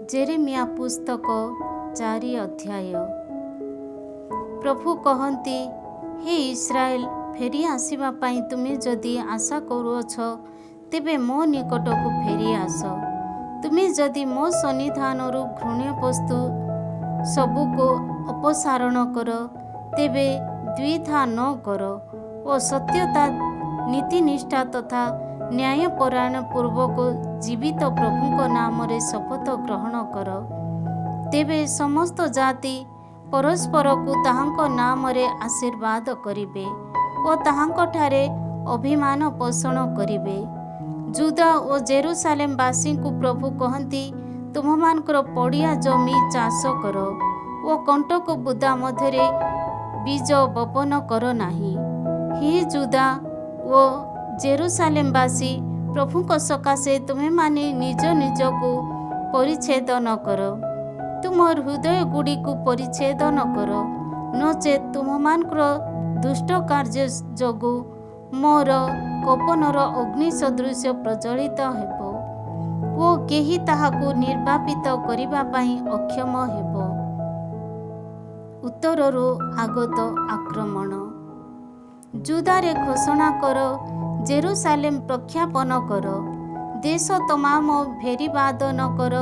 Jeremiah पुस्तक 4 अध्याय। प्रभु कहती, हे इस्राएल, फेरी आसवा पाई तुम्हें जदि आशा करुअछ तेबे मो निकट को फेरी आस। तुम्हें जदि मो सन्निधान घृण्य वस्तु सबको अपसारण कर तेबे द्विधा न कर और सत्यता नीतिनिष्ठा तथा न्यायपरायण पूर्वक जीवित प्रभुଙ୍କ नामरे शपथ ग्रहण कर। तेबे समस्त जाति परस्पर को ताहांक नामरे आशीर्वाद करिबे और ताहांक ठारे अभिमान पोषण करिबे। जुदा और जेरुसालेम वासी को प्रभु कहती, तुममानकर पड़िया जमी चाष कर और कंटक बुदा मध्यरे बीज बपन कर नाही। हे जुदा ओ जेरुसालेमवासी, प्रभुଙ୍କ सकाशे तुम्हें माने निज निज को परिच्छेद न कर। तुम हृदय गुड़ी को परिच्छेद न कर, नचेत तुममानकर दुष्ट कार्य जोगु मोर कोपनर अग्नि सदृश प्रज्वलित हेब ओ केही ताहाकु निर्वापित करिबा पाई अक्षम हेब। उत्तररु आगत आक्रमण। जुदारे घोषणा कर, जेरुसालेम प्रख्यापन कर, देश तमाम भेरीवादन कर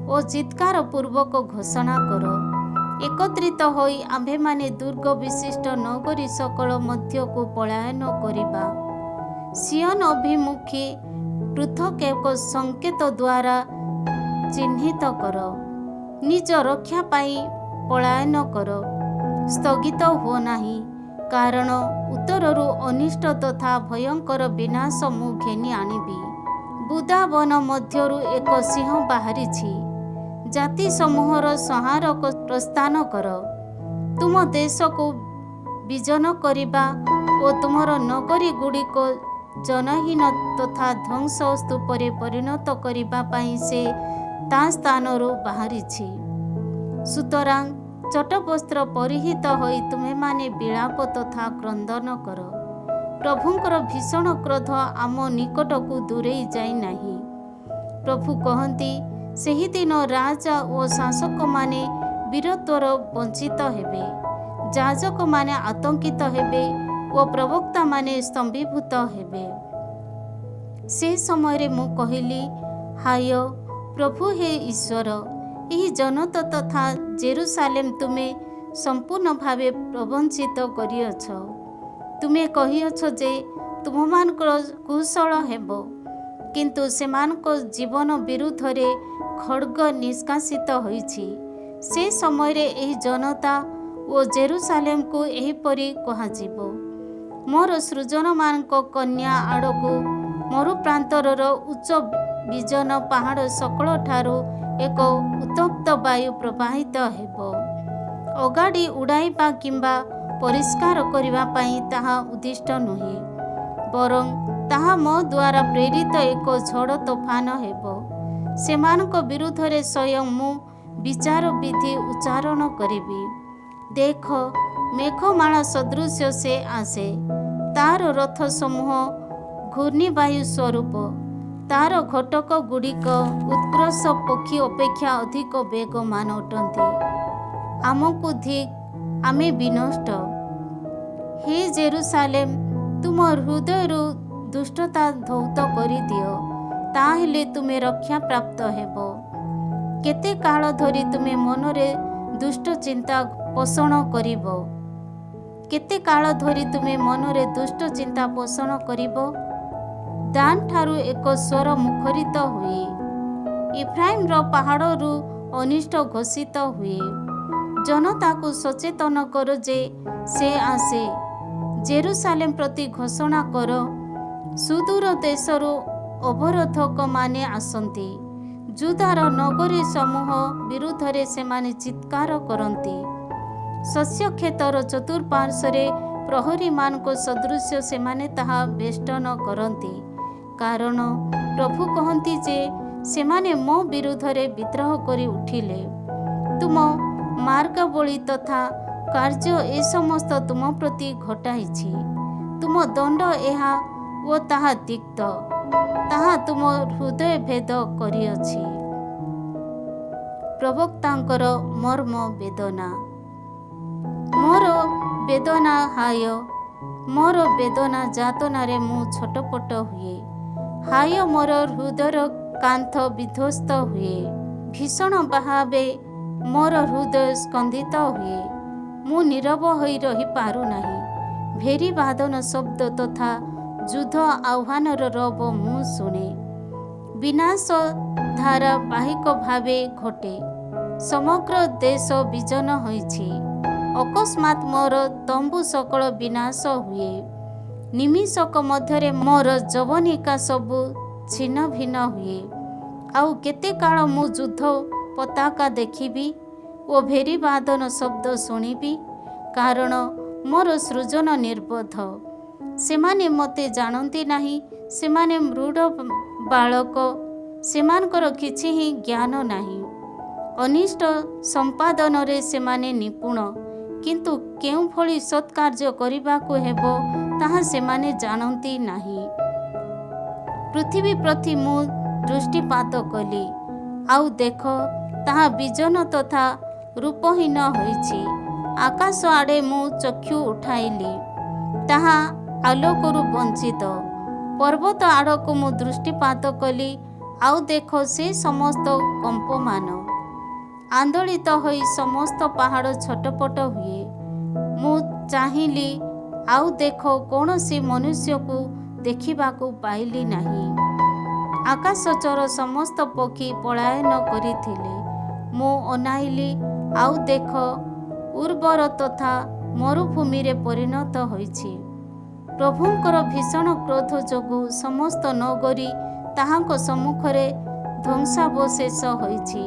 और चित्कार पूर्वक घोषणा कर। एकत्रित होई आम्भे माने दुर्ग विशिष्ट नगरी सकल मध्य को पलायन करिबा। सियन अभिमुखी पृथक एक संकेत द्वारा चिन्हित कर। निज रक्षा पाई पलायन कर, स्थगित हो नाही, कारण उत्तररु अनिष्ट तथा भयंकर विनाश मु घेनी आनिबी। बुदावन मध्यरु एक सिंह बाहरिछि, जाति समूहर संहारक प्रस्थान कर। तुम देश को विजन करिबा और तुमर नगरी गुड़िक जनहीन तथा ध्वंस स्तूपरे परिणत करिबा पाई से ता स्थानरु बाहरिछि। सुतरां चटवस्त्र परिहित होई तुम्हें माने विलाप तथा क्रंदन कर। प्रभुंकर भीषण क्रोध आम निकट को दूरेई जाई नाही। प्रभु कहती, सेही दिन राजा और शासक माने वीरत्वर वंचित हेबे, जाजक माने आतंकित हेबे और प्रवक्ता माने स्तंभीभूत हेबे। से समय मु कहली, हाय प्रभु, हे ईश्वर, यही जनता तथा जेरुसालेम तुमे संपूर्ण भावे प्रवंचित करिअछ। तुमे कहिअछ जे तुममानकर कुशल हेबो, किंतु सेमानक जीवन विरुद्ध रे खड्ग निष्कासित होइछि। से समय रे एही जनता ओ जेरुसालेम को एहीपरि कहाजिबो, मोर सृजन मानक कन्या आड़कू मरु प्रांतरर उच्च विजन पहाड़ सकल ठारू एक उत्तप्त वायु प्रवाहित हेब। अगाड़ी उड़ाइबा किंबा परिष्कार करिबा पाई ताहा उद्दिष्ट नुहे, बरं ताहा मो द्वारा प्रेरित एक झड़ तोफान हेब। सेमानक विरुद्ध रे स्वयं मु विचार विधि उच्चारण करिबी। देख, मेघमाला सदृश से आसे, तार रथ समूह घूर्णिवायु स्वरूप, तार घटक गुड़िक उत्कर्ष पक्षी अपेक्षा अधिक वेगमान अटंती। आमको धिक, आमे विनष्ट। हे जेरुसालेम, तुम हृदय दुष्टता धौत करि दियो, ताहेले तुमे रक्षा प्राप्त हेबो। केते काल धरी तुमे मनरे दुष्ट चिंता पोषण करिबो? केते काल धरी तुमे मनरे दुष्ट चिंता पोषण करिबो? दान ठारू एक स्वर मुखरित हुए, इफ्राइम रो पहाड़रू अनिष्ट घोषित हुए। जनता को सचेतन कर जे से आसे, जेरुसालेम प्रति घोषणा कर, सुदूर देशरू अवरोधक माने आसंती। जुदार नगरी समूह विरुद्ध रे सेमाने चित्कार करंती। शस्य क्षेत्र चतुर्पार्श्वरे प्रहरी मान को सदृश सेमाने ताहा बेष्टन करंती। कारण प्रभु कहती जे सेमाने मो विरुद्ध रे विद्रोह करी उठिले। तुम मार्गावली तथा कार्य ए समस्त तुम प्रति घटाइछि। तुम दंड एहा ओ ताहा तिक्त, ताहा तुम हृदय भेद करिअछि। ପ୍ରବକ୍ତାଙ୍କର ମର୍ମ ବେଦନା। ମୋର ବେଦନା ହାୟ, ମୋର ବେଦନା ଯାତନାରେ ମୁଁ ଛଟପଟ ହୁଏ। ହାୟ ମୋର ହୃଦୟର କାନ୍ଥ ବିଧ୍ୱସ୍ତ ହୁଏ। ଭୀଷଣ ଭାବେ ମୋର ହୃଦୟ ସ୍କନ୍ଧିତ ହୁଏ। ମୁଁ ନୀରବ ହୋଇ ରହିପାରୁନାହିଁ। ଭେରୀ ବାଦନ ଶବ୍ଦ ତଥା ଯୁଦ୍ଧ ଆହ୍ୱାନର ରବ ମୁଁ ଶୁଣେ। ବିନାଶ ଧାରାବାହିକ ଭାବେ ଘଟେ। ସମଗ୍ର ଦେଶ ବିଜନ ହୋଇଛି। ଅକସ୍ମାତ୍ ମୋର ତମ୍ବୁ ସକଳ ବିନାଶ ହୁଏ। ନିମିଷକ ମଧ୍ୟରେ ମୋର ଯବନିକା ସବୁ ଛିନ୍ନ ଭିନ୍ନ ହୁଏ। ଆଉ କେତେ କାଳ ମୁଁ ଯୁଦ୍ଧ ପତାକା ଦେଖିବି ଓ ଭେରୀ ବାଦନ ଶବ୍ଦ ଶୁଣିବି? କାରଣ ମୋର ସୃଜନ ନିର୍ବୋଧ। ସେମାନେ ମୋତେ ଜାଣନ୍ତି ନାହିଁ। ସେମାନେ ମୃଢ଼ ବାଳକ। ସେମାନଙ୍କର କିଛି ହିଁ ଜ୍ଞାନ ନାହିଁ। ଅନିଷ୍ଟ ସମ୍ପାଦନରେ ସେମାନେ ନିପୁଣ। କିନ୍ତୁ କେଉଁଭଳି ସତ୍କାର୍ଯ୍ୟ କରିବାକୁ ହେବ ତାହା ସେମାନେ ଜାଣନ୍ତି ନାହିଁ। ପୃଥିବୀ ପ୍ରତି ମୁଁ ଦୃଷ୍ଟିପାତ କଲି, ଆଉ ଦେଖ, ତାହା ବିଜନ ତଥା ରୂପହୀନ ହୋଇଛି। ଆକାଶ ଆଡ଼େ ମୁଁ ଚକ୍ଷୁ ଉଠାଇଲି, ତାହା ଆଲୋକରୁ ବଞ୍ଚିତ। ପର୍ବତ ଆଡ଼କୁ ମୁଁ ଦୃଷ୍ଟିପାତ କଲି, ଆଉ ଦେଖ, ସେ ସମସ୍ତ କମ୍ପମାନ। ଆନ୍ଦୋଳିତ ହୋଇ ସମସ୍ତ ପାହାଡ଼ ଛଟପଟ ହୁଏ। ମୁଁ ଚାହିଁଲି, ଆଉ ଦେଖ, କୌଣସି ମନୁଷ୍ୟକୁ ଦେଖିବାକୁ ପାଇଲି ନାହିଁ। ଆକାଶଚର ସମସ୍ତ ପକ୍ଷୀ ପଳାୟନ କରିଥିଲେ। ମୁଁ ଅନାଇଲି, ଆଉ ଦେଖ, ଉର୍ବର ତଥା ମରୁଭୂମିରେ ପରିଣତ ହୋଇଛି। ପ୍ରଭୁଙ୍କର ଭୀଷଣ କ୍ରୋଧ ଯୋଗୁଁ ସମସ୍ତ ନଗରୀ ତାହାଙ୍କ ସମ୍ମୁଖରେ ଧ୍ୱଂସାବଶେଷ ହୋଇଛି।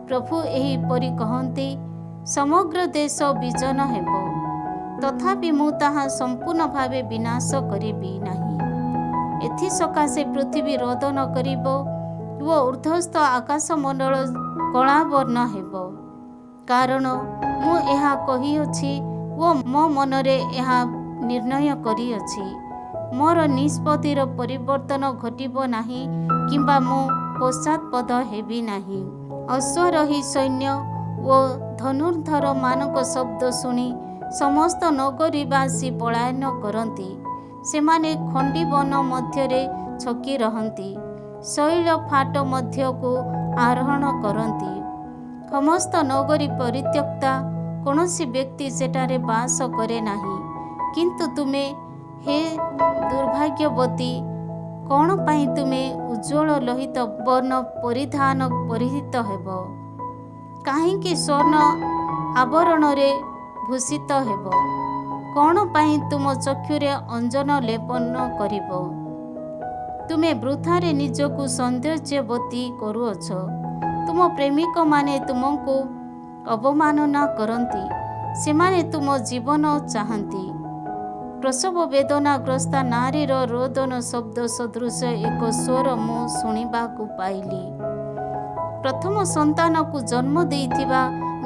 ପ୍ରଭୁ ଏହିପରି କହନ୍ତି, ସମଗ୍ର ଦେଶ ବିଜନ ହେବ, ତଥାପି ମୁଁ ତାହା ସମ୍ପୂର୍ଣ୍ଣ ଭାବେ ବିନାଶ କରିବି ନାହିଁ। ଏଥିସକାଶେ ପୃଥିବୀ ରୋଦନ କରିବ ଓ ଊର୍ଦ୍ଧ୍ୱସ୍ଥ ଆକାଶମଣ୍ଡଳ କଳାବର୍ଣ୍ଣ ହେବ। କାରଣ ମୁଁ ଏହା କହିଅଛି ଓ ମୋ ମନରେ ଏହା ନିର୍ଣ୍ଣୟ କରିଅଛି। ମୋର ନିଷ୍ପତ୍ତିର ପରିବର୍ତ୍ତନ ଘଟିବ ନାହିଁ କିମ୍ବା ମୁଁ ପଶ୍ଚାତ୍ପଦ ହେବି ନାହିଁ। ଅଶ୍ୱାରୋହୀ ସୈନ୍ୟ ଓ ଧନୁର୍ଦ୍ଧରମାନଙ୍କ ଶବ୍ଦ ଶୁଣି ସମସ୍ତ ନଗରୀବାସୀ ପଳାୟନ କରନ୍ତି। ସେମାନେ ଖଣ୍ଡି ବନ ମଧ୍ୟରେ ଛକି ରହନ୍ତି। ଶୈଳ ଫାଟ ମଧ୍ୟକୁ ଆରୋହଣ କରନ୍ତି। ସମସ୍ତ ନଗରୀ ପରିତ୍ୟକ୍ତା, କୌଣସି ବ୍ୟକ୍ତି ସେଠାରେ ବାସ କରେ ନାହିଁ। କିନ୍ତୁ ତୁମେ, ହେ ଦୁର୍ଭାଗ୍ୟବତୀ, କ'ଣ ପାଇଁ ତୁମେ ଉଜ୍ଜ୍ୱଳ ଲୋହିତ ବର୍ଣ୍ଣ ପରିହିତ ହେବ? କାହିଁକି ସ୍ୱର୍ଣ୍ଣ ଆବରଣରେ ଭୂଷିତ ହେବ? କ'ଣ ପାଇଁ ତୁମ ଚକ୍ଷୁରେ ଅଞ୍ଜନ ଲେପନ କରିବ? ତୁମେ ବୃଥାରେ ନିଜକୁ ସୌନ୍ଦର୍ଯ୍ୟବତୀ କରୁଅଛ। ତୁମ ପ୍ରେମିକମାନେ ତୁମକୁ ଅବମାନନା କରନ୍ତି। ସେମାନେ ତୁମ ଜୀବନ ଚାହାନ୍ତି। ପ୍ରସବ ବେଦନାଗ୍ରସ୍ତା ନାରୀର ରୋଦନ ଶବ୍ଦ ସଦୃଶ ଏକ ସ୍ୱର ମୁଁ ଶୁଣିବାକୁ ପାଇଲି। ପ୍ରଥମ ସନ୍ତାନକୁ ଜନ୍ମ ଦେଇଥିବା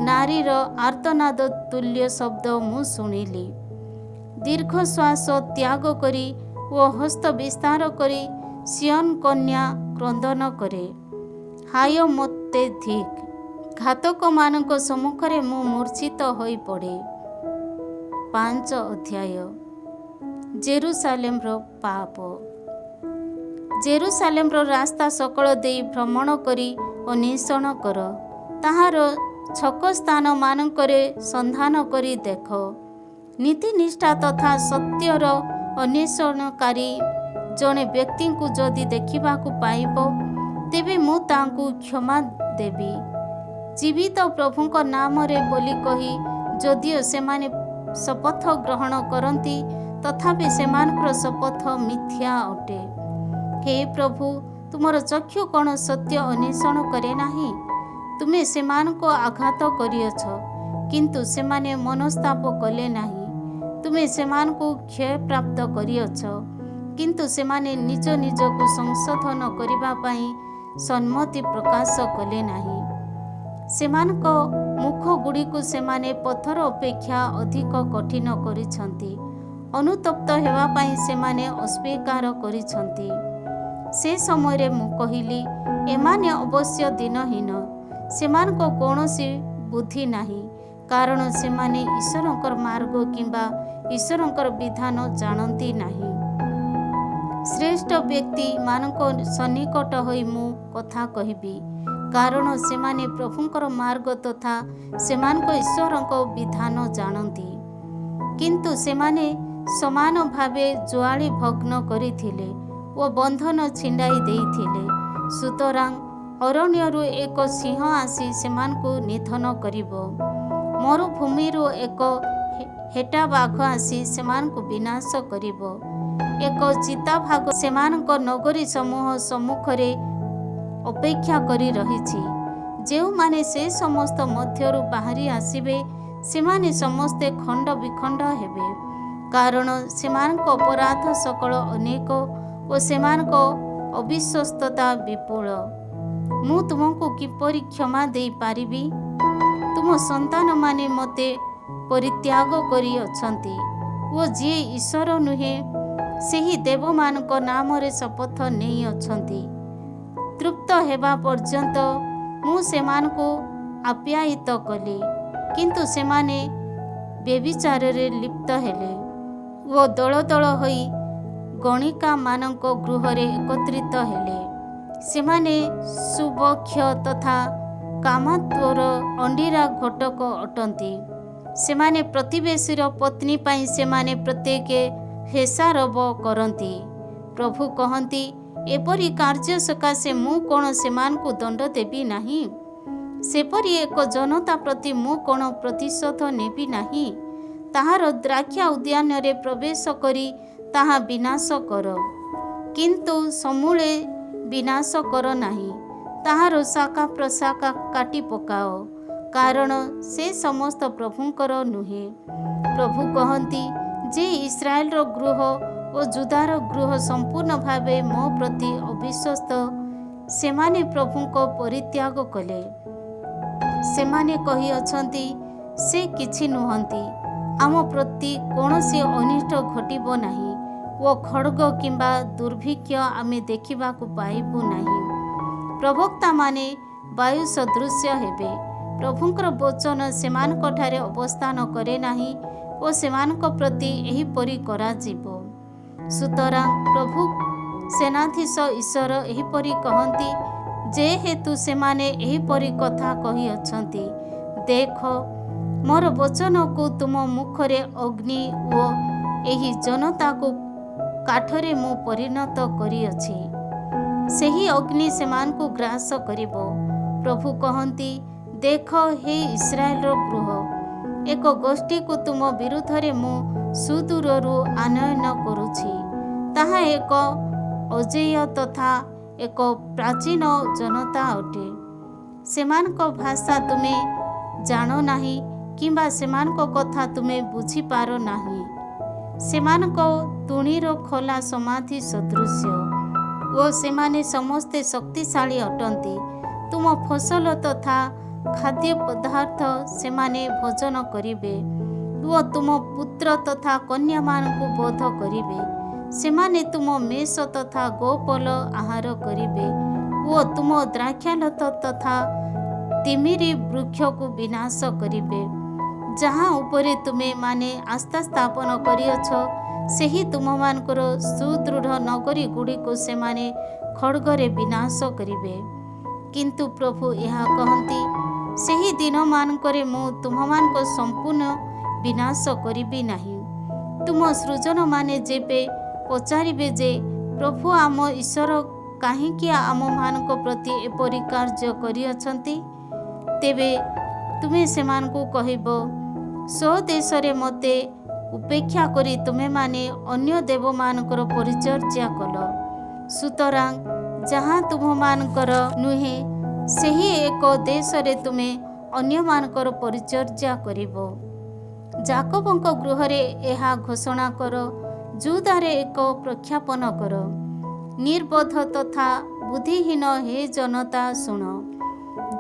ନାରୀର ଆର୍ତ୍ତନାଦ ତୁଲ୍ୟ ଶବ୍ଦ ମୁଁ ଶୁଣିଲି। ଦୀର୍ଘଶ୍ୱାସ ତ୍ୟାଗ କରି ଓ ହସ୍ତ ବିସ୍ତାର କରି ସିୟନ୍ କନ୍ୟା କ୍ରନ୍ଦନ କରେ, ହାୟ ମୋତେ ଧିକ୍! ଘାତକମାନଙ୍କ ସମ୍ମୁଖରେ ମୁଁ ମୂର୍ଚ୍ଛିତ ହୋଇପଡ଼େ। 5 ଅଧ୍ୟାୟ। ଜେରୁସାଲେମର ପାପ। ଜେରୁସାଲେମର ରାସ୍ତା ସକଳ ଦେଇ ଭ୍ରମଣ କରି ଅନ୍ୱେଷଣ କର। ତାହାର ଛକସ୍ଥାନମାନଙ୍କରେ ସନ୍ଧାନ କରି ଦେଖ। ନୀତିନିଷ୍ଠା ତଥା ସତ୍ୟର ଅନ୍ୱେଷଣକାରୀ ଜଣେ ବ୍ୟକ୍ତିଙ୍କୁ ଯଦି ଦେଖିବାକୁ ପାଇବ, ତେବେ ମୁଁ ତାଙ୍କୁ କ୍ଷମା ଦେବି। ଜୀବିତ ପ୍ରଭୁଙ୍କ ନାମରେ ବୋଲି କହି ଯଦିଓ ସେମାନେ ଶପଥ ଗ୍ରହଣ କରନ୍ତି, ତଥାପି ସେମାନଙ୍କର ଶପଥ ମିଥ୍ୟା ଅଟେ। ହେ ପ୍ରଭୁ, ତୁମର ଚକ୍ଷୁ କ'ଣ ସତ୍ୟ ଅନ୍ୱେଷଣ କରେ ନାହିଁ? ତୁମେ ସେମାନଙ୍କୁ ଆଘାତ କରିଅଛ, କିନ୍ତୁ ସେମାନେ ମନସ୍ତାପ କଲେ ନାହିଁ। ତୁମେ ସେମାନଙ୍କୁ କ୍ଷୟପ୍ରାପ୍ତ କରିଅଛ, କିନ୍ତୁ ସେମାନେ ନିଜ ନିଜକୁ ସଂଶୋଧନ କରିବା ପାଇଁ ସମ୍ମତି ପ୍ରକାଶ କଲେ ନାହିଁ। ସେମାନଙ୍କ ମୁଖଗୁଡ଼ିକୁ ସେମାନେ ପଥର ଅପେକ୍ଷା ଅଧିକ କଠିନ କରିଛନ୍ତି। ଅନୁତପ୍ତ ହେବା ପାଇଁ ସେମାନେ ଅସ୍ୱୀକାର କରିଛନ୍ତି। ସେ ସମୟରେ ମୁଁ କହିଲି, ଏମାନେ ଅବଶ୍ୟ ଦିନହୀନ। ସେମାନଙ୍କ କୌଣସି ବୁଦ୍ଧି ନାହିଁ, କାରଣ ସେମାନେ ଈଶ୍ୱରଙ୍କର ମାର୍ଗ କିମ୍ବା ଈଶ୍ୱରଙ୍କର ବିଧାନ ଜାଣନ୍ତି ନାହିଁ। ଶ୍ରେଷ୍ଠ ବ୍ୟକ୍ତିମାନଙ୍କ ସନ୍ନିକଟ ହୋଇ ମୁଁ କଥା କହିବି, କାରଣ ସେମାନେ ପ୍ରଭୁଙ୍କର ମାର୍ଗ ତଥା ସେମାନଙ୍କ ଈଶ୍ୱରଙ୍କ ବିଧାନ ଜାଣନ୍ତି। କିନ୍ତୁ ସେମାନେ ସମାନ ଭାବେ ଜୁଆଳି ଭଗ୍ନ କରିଥିଲେ ଓ ବନ୍ଧନ ଛିଣ୍ଡାଇ ଦେଇଥିଲେ। ସୁତରାଂ ଅରଣ୍ୟରୁ ଏକ ସିଂହ ଆସି ସେମାନଙ୍କୁ ନିଧନ କରିବ, ମରୁଭୂମିରୁ ଏକ ହେଟା ବାଘ ଆସି ସେମାନଙ୍କୁ ବିନାଶ କରିବ। ଏକ ଚିତାଭାଗ ସେମାନଙ୍କ ନଗରୀ ସମୂହ ସମ୍ମୁଖରେ ଅପେକ୍ଷା କରି ରହିଛି। ଯେଉଁମାନେ ସେ ସମସ୍ତ ମଧ୍ୟରୁ ବାହାରି ଆସିବେ, ସେମାନେ ସମସ୍ତେ ଖଣ୍ଡ ବିଖଣ୍ଡ ହେବେ, କାରଣ ସେମାନଙ୍କ ଅପରାଧ ସକଳ ଅନେକ ଓ ସେମାନଙ୍କ ଅବିଶ୍ୱସ୍ତତା ବିପୁଳ। ମୁଁ ତୁମକୁ କିପରି କ୍ଷମା ଦେଇପାରିବି? ତୁମ ସନ୍ତାନମାନେ ମୋତେ ପରିତ୍ୟାଗ କରିଅଛନ୍ତି ଓ ଯିଏ ଈଶ୍ୱର ନୁହେଁ, ସେହି ଦେବମାନଙ୍କ ନାମରେ ଶପଥ ନେଇଅଛନ୍ତି। ତୃପ୍ତ ହେବା ପର୍ଯ୍ୟନ୍ତ ମୁଁ ସେମାନଙ୍କୁ ଆପ୍ୟାୟିତ କଲି, କିନ୍ତୁ ସେମାନେ ବ୍ୟଭିଚାରରେ ଲିପ୍ତ ହେଲେ ଓ ଦଳ ଦଳ ହୋଇ ଗଣିକାମାନଙ୍କ ଗୃହରେ ଏକତ୍ରିତ ହେଲେ। ସେମାନେ ସୁବକ୍ଷ ତଥା କାମାତ୍ୱର ଅଣ୍ଡିରା ଘଟକ ଅଟନ୍ତି। ସେମାନେ ପ୍ରତିବେଶୀର ପତ୍ନୀ ପାଇଁ ସେମାନେ ପ୍ରତ୍ୟେକ ହେସାରବ କରନ୍ତି। ପ୍ରଭୁ କହନ୍ତି, ଏପରି କାର୍ଯ୍ୟ ସକାଶେ ମୁଁ କ'ଣ ସେମାନଙ୍କୁ ଦଣ୍ଡ ଦେବି ନାହିଁ? ସେପରି ଏକ ଜନତା ପ୍ରତି ମୁଁ କ'ଣ ପ୍ରତିଶୋଧ ନେବି ନାହିଁ? ତାହାର ଦ୍ରାକ୍ଷା ଉଦ୍ୟାନରେ ପ୍ରବେଶ କରି ତାହା ବିନାଶ କର, କିନ୍ତୁ ସମୂଳେ ବିନାଶ କର ନାହିଁ। ତାହାର ଶାଖା ପ୍ରଶାଖା କାଟି ପକାଅ, କାରଣ ସେ ସମସ୍ତ ପ୍ରଭୁଙ୍କର ନୁହେଁ। ପ୍ରଭୁ କହନ୍ତି ଯେ ଇସ୍ରାଏଲର ଗୃହ ଓ ଜୁଦାର ଗୃହ ସମ୍ପୂର୍ଣ୍ଣ ଭାବେ ମୋ ପ୍ରତି ଅବିଶ୍ୱସ୍ତ। ସେମାନେ ପ୍ରଭୁଙ୍କ ପରିତ୍ୟାଗ କଲେ। ସେମାନେ କହିଅଛନ୍ତି, ସେ କିଛି ନୁହନ୍ତି, ଆମ ପ୍ରତି କୌଣସି ଅନିଷ୍ଟ ଘଟିବ ନାହିଁ ଓ ଖଡ଼୍ଗ କିମ୍ବା ଦୁର୍ଭିକ୍ଷ ଆମେ ଦେଖିବାକୁ ପାଇବୁ ନାହିଁ। ପ୍ରବକ୍ତାମାନେ ବାୟୁ ସଦୃଶ୍ୟ ହେବେ। ପ୍ରଭୁଙ୍କର ବଚନ ସେମାନଙ୍କଠାରେ ଅବସ୍ଥାନ କରେ ନାହିଁ ଓ ସେମାନଙ୍କ ପ୍ରତି ଏହିପରି କରାଯିବ। ସୁତରାଂ ପ୍ରଭୁ ସେନାଧୀଶ ଈଶ୍ୱର ଏହିପରି କହନ୍ତି, ଯେହେତୁ ସେମାନେ ଏହିପରି କଥା କହିଅଛନ୍ତି, ଦେଖ, ମୋର ବଚନକୁ ତୁମ ମୁଖରେ ଅଗ୍ନି ଓ ଏହି ଜନତାକୁ କାଠରେ ମୁଁ ପରିଣତ କରିଅଛି। ସେହି ଅଗ୍ନି ସେମାନଙ୍କୁ ଗ୍ରାସ କରିବ। ପ୍ରଭୁ କହନ୍ତି, ଦେଖ, ହେ ଇସ୍ରାଏଲର ଗୃହ, ଏକ ଗୋଷ୍ଠୀକୁ ତୁମ ବିରୁଦ୍ଧରେ ମୁଁ ସୁଦୂରରୁ ଆନୟନ କରୁଛି। ତାହା ଏକ ଅଜେୟ ତଥା ଏକ ପ୍ରାଚୀନ ଜନତା ଅଟେ। ସେମାନଙ୍କ ଭାଷା ତୁମେ ଜାଣ ନାହିଁ କିମ୍ବା ସେମାନଙ୍କ କଥା ତୁମେ ବୁଝିପାର ନାହିଁ। ସେମାନଙ୍କ ତୁଣିର ଖୋଲା ସମାଧି ସଦୃଶ୍ୟ ଓ ସେମାନେ ସମସ୍ତେ ଶକ୍ତିଶାଳୀ ଅଟନ୍ତି। ତୁମ ଫସଲ ତଥା ଖାଦ୍ୟ ପଦାର୍ଥ ସେମାନେ ଭୋଜନ କରିବେ ଓ ତୁମ ପୁତ୍ର ତଥା କନ୍ୟାମାନଙ୍କୁ ବୋଧ କରିବେ। ସେମାନେ ତୁମ ମେଷ ତଥା ଗୋପଲ ଆହାର କରିବେ ଓ ତୁମ ଦ୍ରାକ୍ଷାଲତା ତଥା ତିମିରି ବୃକ୍ଷକୁ ବିନାଶ କରିବେ। ଯାହା ଉପରେ ତୁମେମାନେ ଆସ୍ଥା ସ୍ଥାପନ କରିଅଛ, ସେହି ତୁମମାନଙ୍କର ସୁଦୃଢ଼ ନଗରୀ ଗୁଡ଼ିକୁ ସେମାନେ ଖଡ଼୍ଗରେ ବିନାଶ କରିବେ। କିନ୍ତୁ ପ୍ରଭୁ ଏହା କହନ୍ତି, ସେହି ଦିନମାନଙ୍କରେ ମୁଁ ତୁମମାନଙ୍କ ସମ୍ପୂର୍ଣ୍ଣ ବିନାଶ କରିବି ନାହିଁ। ତୁମ ସୃଜନମାନେ ଯେବେ ପଚାରିବେ ଯେ, ପ୍ରଭୁ ଆମ ଈଶ୍ୱର କାହିଁକି ଆମମାନଙ୍କ ପ୍ରତି ଏପରି କାର୍ଯ୍ୟ କରିଅଛନ୍ତି? ତେବେ ତୁମେ ସେମାନଙ୍କୁ କହିବ, ସ୍ୱଦେଶରେ ମୋତେ ଉପେକ୍ଷା କରି ତୁମେମାନେ ଅନ୍ୟ ଦେବମାନଙ୍କର ପରିଚର୍ଯ୍ୟା କଲ। ସୁତରାଂ ଯାହା ତୁମମାନଙ୍କର ନୁହେଁ, ସେହି ଏକ ଦେଶରେ ତୁମେ ଅନ୍ୟମାନଙ୍କର ପରିଚର୍ଯ୍ୟା କରିବ। ଯାକୋବଙ୍କ ଗୃହରେ ଏହା ଘୋଷଣା କର, ଯୁଦାରେ ଏକ ପ୍ରଖ୍ୟାପନ କର। ନିର୍ବୋଧ ତଥା ବୁଦ୍ଧିହୀନ ହେ ଜନତା, ଶୁଣ।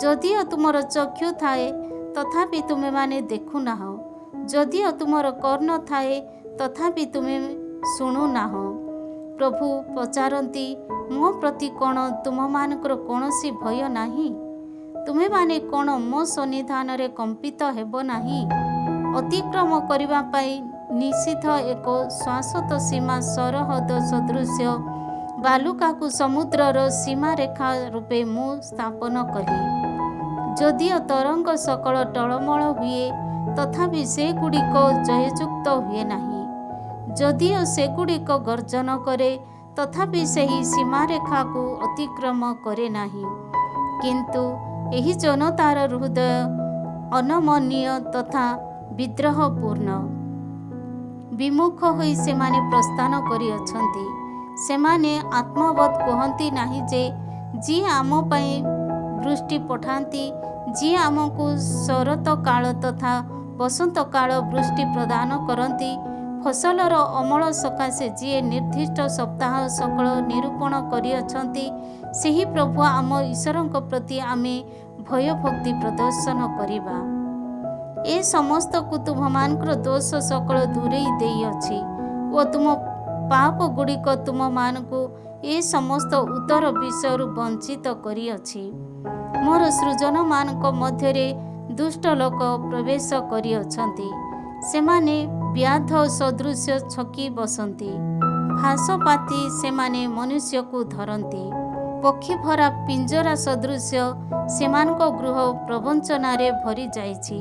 ଯଦିଓ ତୁମର ଚକ୍ଷୁ ଥାଏ, ତଥାପି ତୁମେମାନେ ଦେଖୁନାହଁ। ଯଦିଓ ତୁମର କର୍ଣ୍ଣ ଥାଏ, ତଥାପି ତୁମେ ଶୁଣୁନାହଁ। ପ୍ରଭୁ ପଚାରନ୍ତି, ମୋ ପ୍ରତି କ'ଣ ତୁମମାନଙ୍କର କୌଣସି ଭୟ ନାହିଁ? ତୁମେମାନେ କ'ଣ ମୋ ସନ୍ନିଧାନରେ କମ୍ପିତ ହେବ ନାହିଁ? ଅତିକ୍ରମ କରିବା ପାଇଁ ନିଷିଦ୍ଧ ଏକ ଶାଶ୍ୱତ ସୀମା ସରହଦ ସଦୃଶ୍ୟ ବାଲୁକାକୁ ସମୁଦ୍ରର ସୀମାରେଖା ରୂପେ ମୁଁ ସ୍ଥାପନ କଲି। ଯଦିଓ ତରଙ୍ଗ ସକଳ ଟଳମଳ ହୁଏ, ତଥାପି ସେଗୁଡ଼ିକ ଜୟଯୁକ୍ତ ହୁଏ ନାହିଁ। ଯଦିଓ ସେଗୁଡ଼ିକ ଗର୍ଜନ କରେ, ତଥାପି ସେହି ସୀମାରେଖାକୁ ଅତିକ୍ରମ କରେ ନାହିଁ। କିନ୍ତୁ ଏହି ଜନତାର ହୃଦୟ ଅନମନୀୟ ତଥା ବିଦ୍ରୋହପୂର୍ଣ୍ଣ। ବିମୁଖ ହୋଇ ସେମାନେ ପ୍ରସ୍ଥାନ କରିଅଛନ୍ତି। ସେମାନେ ଆତ୍ମବତ୍ କୁହନ୍ତି ନାହିଁ ଯେ, ଯିଏ ଆମ ପାଇଁ ବୃଷ୍ଟି ପଠାନ୍ତି, ଯିଏ ଆମକୁ ଶରତ କାଳ ତଥା ବସନ୍ତ କାଳ ବୃଷ୍ଟି ପ୍ରଦାନ କରନ୍ତି, ଫସଲର ଅମଳ ସକାଶେ ଯିଏ ନିର୍ଦ୍ଦିଷ୍ଟ ସପ୍ତାହ ସକଳ ନିରୂପଣ କରିଅଛନ୍ତି, ସେହି ପ୍ରଭୁ ଆମ ଈଶ୍ୱରଙ୍କ ପ୍ରତି ଆମେ ଭୟଭକ୍ତି ପ୍ରଦର୍ଶନ କରିବା। ଏ ସମସ୍ତକୁ ତୁମମାନଙ୍କର ଦୋଷ ସକଳ ଦୂରେଇ ଦେଇଅଛି ଓ ତୁମ ପାପ ଗୁଡ଼ିକ ତୁମମାନଙ୍କୁ ଏ ସମସ୍ତ ଉତ୍ତର ବିଷୟରୁ ବଞ୍ଚିତ କରିଅଛି। ମୋର ସୃଜନମାନଙ୍କ ମଧ୍ୟରେ ଦୁଷ୍ଟ ଲୋକ ପ୍ରବେଶ କରିଅଛନ୍ତି। ସେମାନେ ବ୍ୟାଧ ସଦୃଶ୍ୟ ଛକି ବସନ୍ତି। ଫାଶ ପାତି ସେମାନେ ମନୁଷ୍ୟକୁ ଧରନ୍ତି। ପକ୍ଷୀ ଭରା ପିଞ୍ଜରା ସଦୃଶ୍ୟ ସେମାନଙ୍କ ଗୃହ ପ୍ରବଞ୍ଚନାରେ ଭରି ଯାଇଛି।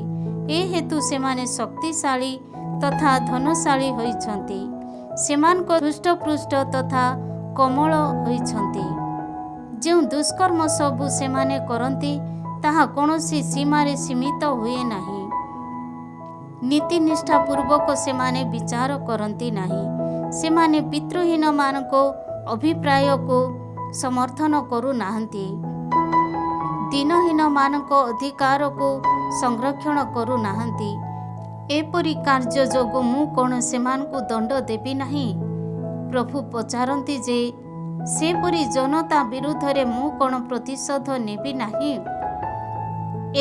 ଏ ହେତୁ ସେମାନେ ଶକ୍ତିଶାଳୀ ତଥା ଧନଶାଳୀ ହୋଇଛନ୍ତି। ସେମାନଙ୍କ ହୃଷ୍ଟପୃଷ୍ଟ ତଥା କୋମଳ ହୋଇଛନ୍ତି। ଯେଉଁ ଦୁଷ୍କର୍ମ ସବୁ ସେମାନେ କରନ୍ତି, ତାହା କୌଣସି ସୀମାରେ ସୀମିତ ହୁଏ ନାହିଁ। ନୀତିନିଷ୍ଠାପୂର୍ବକ ସେମାନେ ବିଚାର କରନ୍ତି ନାହିଁ। ସେମାନେ ପିତୃହୀନମାନଙ୍କ ଅଭିପ୍ରାୟକୁ ସମର୍ଥନ କରୁନାହାନ୍ତି। ଦିନହୀନମାନଙ୍କ ଅଧିକାରକୁ ସଂରକ୍ଷଣ କରୁନାହାନ୍ତି। ଏପରି କାର୍ଯ୍ୟ ଯୋଗୁଁ ମୁଁ କ'ଣ ସେମାନଙ୍କୁ ଦଣ୍ଡ ଦେବି ନାହିଁ? ପ୍ରଭୁ ପଚାରନ୍ତି ଯେ, ସେପରି ଜନତା ବିରୁଦ୍ଧରେ ମୁଁ କ'ଣ ପ୍ରତିଶୋଧ ନେବି ନାହିଁ?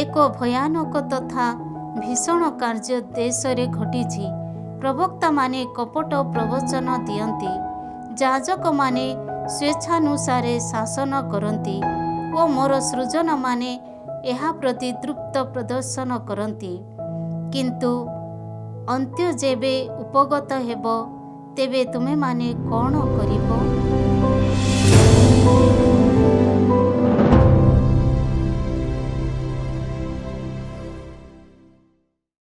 ଏକ ଭୟାନକ ତଥା ଭୀଷଣ କାର୍ଯ୍ୟ ଦେଶରେ ଘଟିଛି। ପ୍ରବକ୍ତାମାନେ କପଟ ପ୍ରବଚନ ଦିଅନ୍ତି, ଯାଜକମାନେ ସ୍ୱେଚ୍ଛାନୁସାରେ ଶାସନ କରନ୍ତି ଓ ମୋର ସୃଜନମାନେ ଏହା ପ୍ରତି ତୃପ୍ତ ପ୍ରଦର୍ଶନ କରନ୍ତି। କିନ୍ତୁ ଅନ୍ତ୍ୟ ଯେବେ ଉପଗତ ହେବ, ତେବେ ତୁମେମାନେ କ'ଣ କରିବ?